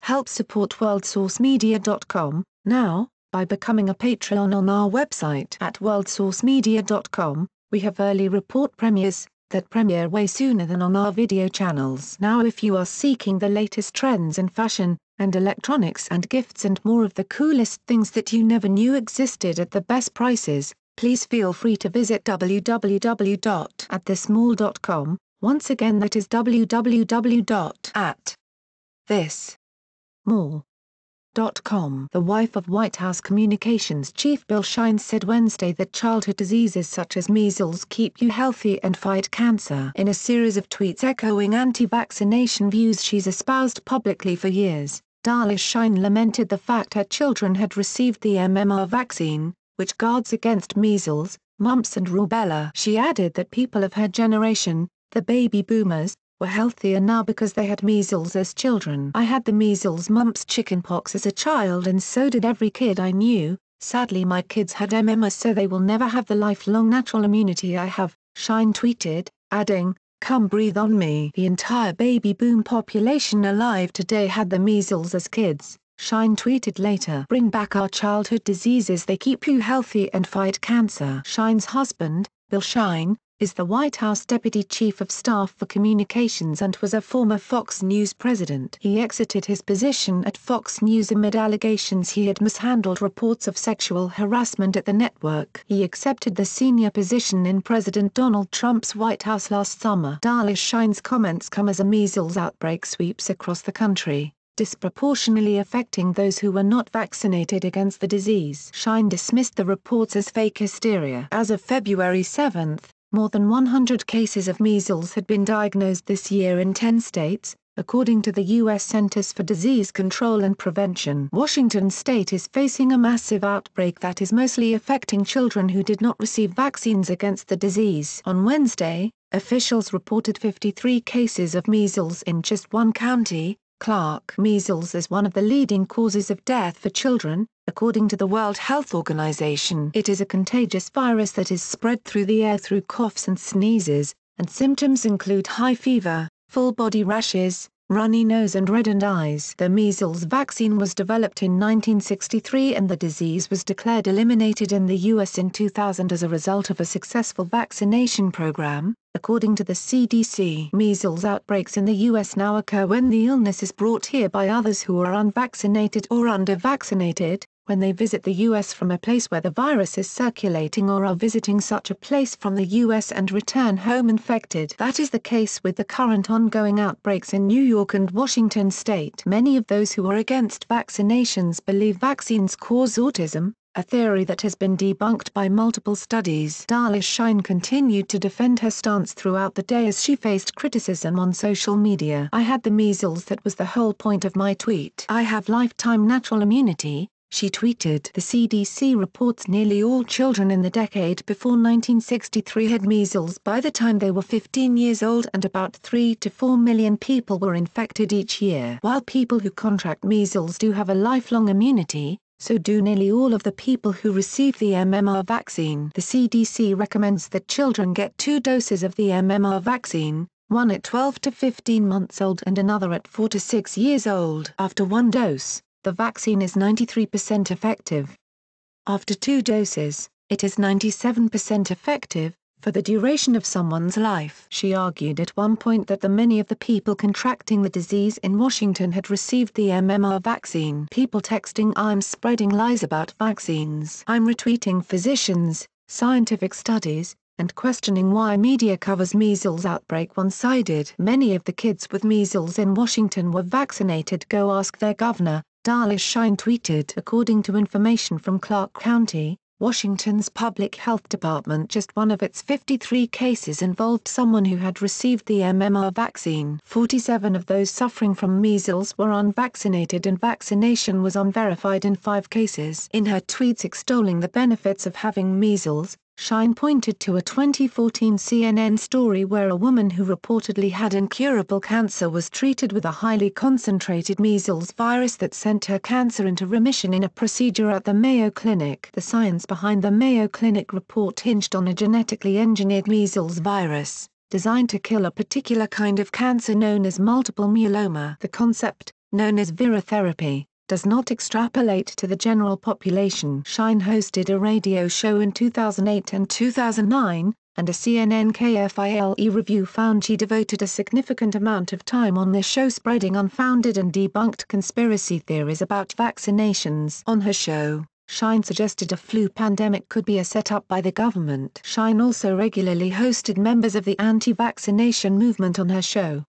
Help support worldsourcemedia.com, now, by becoming a Patreon on our website at worldsourcemedia.com. We have early report premieres that premiere way sooner than on our video channels. Now if you are seeking the latest trends in fashion, and electronics and gifts and more of the coolest things that you never knew existed at the best prices, please feel free to visit www.atthismall.com. Once again, that is www.atthismall.com. The wife of White House Communications Chief Bill Shine said Wednesday that childhood diseases such as measles keep you healthy and fight cancer. In a series of tweets echoing anti-vaccination views she's espoused publicly for years, Dalish Shine lamented the fact her children had received the MMR vaccine, which guards against measles, mumps and rubella. She added that people of her generation, the baby boomers, were healthier now because they had measles as children. I had the measles, mumps, chickenpox as a child, and so did every kid I knew. Sadly my kids had MMR, so they will never have the lifelong natural immunity I have, Shine tweeted, adding, "Come breathe on me." The entire baby boom population alive today had the measles as kids, Shine tweeted later. Bring back our childhood diseases, they keep you healthy and fight cancer. Shine's husband, Bill Shine, is the White House Deputy Chief of Staff for Communications and was a former Fox News president. He exited his position at Fox News amid allegations he had mishandled reports of sexual harassment at the network. He accepted the senior position in President Donald Trump's White House last summer. Dalish Shine's comments come as a measles outbreak sweeps across the country, disproportionately affecting those who were not vaccinated against the disease. Shine dismissed the reports as fake hysteria. As of February 7, more than 100 cases of measles had been diagnosed this year in 10 states, according to the U.S. Centers for Disease Control and Prevention. Washington state is facing a massive outbreak that is mostly affecting children who did not receive vaccines against the disease. On Wednesday, officials reported 53 cases of measles in just one county, Clark. Measles is one of the leading causes of death for children, according to the World Health Organization. It is a contagious virus that is spread through the air through coughs and sneezes, and symptoms include high fever, full body rashes, runny nose and reddened eyes. The measles vaccine was developed in 1963 and the disease was declared eliminated in the U.S. in 2000 as a result of a successful vaccination program, according to the CDC. Measles outbreaks in the U.S. now occur when the illness is brought here by others who are unvaccinated or under-vaccinated, when they visit the U.S. from a place where the virus is circulating or are visiting such a place from the U.S. and return home infected. That is the case with the current ongoing outbreaks in New York and Washington state. Many of those who are against vaccinations believe vaccines cause autism, a theory that has been debunked by multiple studies. Dalish Shine continued to defend her stance throughout the day as she faced criticism on social media. "I had the measles, that was the whole point of my tweet. I have lifetime natural immunity," she tweeted. The CDC reports nearly all children in the decade before 1963 had measles by the time they were 15 years old, and about 3 to 4 million people were infected each year. While people who contract measles do have a lifelong immunity, so do nearly all of the people who receive the MMR vaccine. The CDC recommends that children get 2 doses of the MMR vaccine, one at 12 to 15 months old and another at 4 to 6 years old. After 1 dose, the vaccine is 93% effective. After 2 doses, it is 97% effective, for the duration of someone's life. She argued at one point that many of the people contracting the disease in Washington had received the MMR vaccine. People texting, "I'm spreading lies about vaccines. I'm retweeting physicians, scientific studies, and questioning why media covers measles outbreak one-sided." Many of the kids with measles in Washington were vaccinated. Go ask their governor, Dalish Shine tweeted. According to information from Clark County, Washington's public health department, just one of its 53 cases involved someone who had received the MMR vaccine. 47 of those suffering from measles were unvaccinated and vaccination was unverified in 5 cases. In her tweets extolling the benefits of having measles, Shine pointed to a 2014 CNN story where a woman who reportedly had incurable cancer was treated with a highly concentrated measles virus that sent her cancer into remission in a procedure at the Mayo Clinic. The science behind the Mayo Clinic report hinged on a genetically engineered measles virus, designed to kill a particular kind of cancer known as multiple myeloma. The concept, known as virotherapy, does not extrapolate to the general population. Shine hosted a radio show in 2008 and 2009, and a CNN KFILE review found she devoted a significant amount of time on this show spreading unfounded and debunked conspiracy theories about vaccinations. On her show, Shine suggested a flu pandemic could be a setup by the government. Shine also regularly hosted members of the anti-vaccination movement on her show.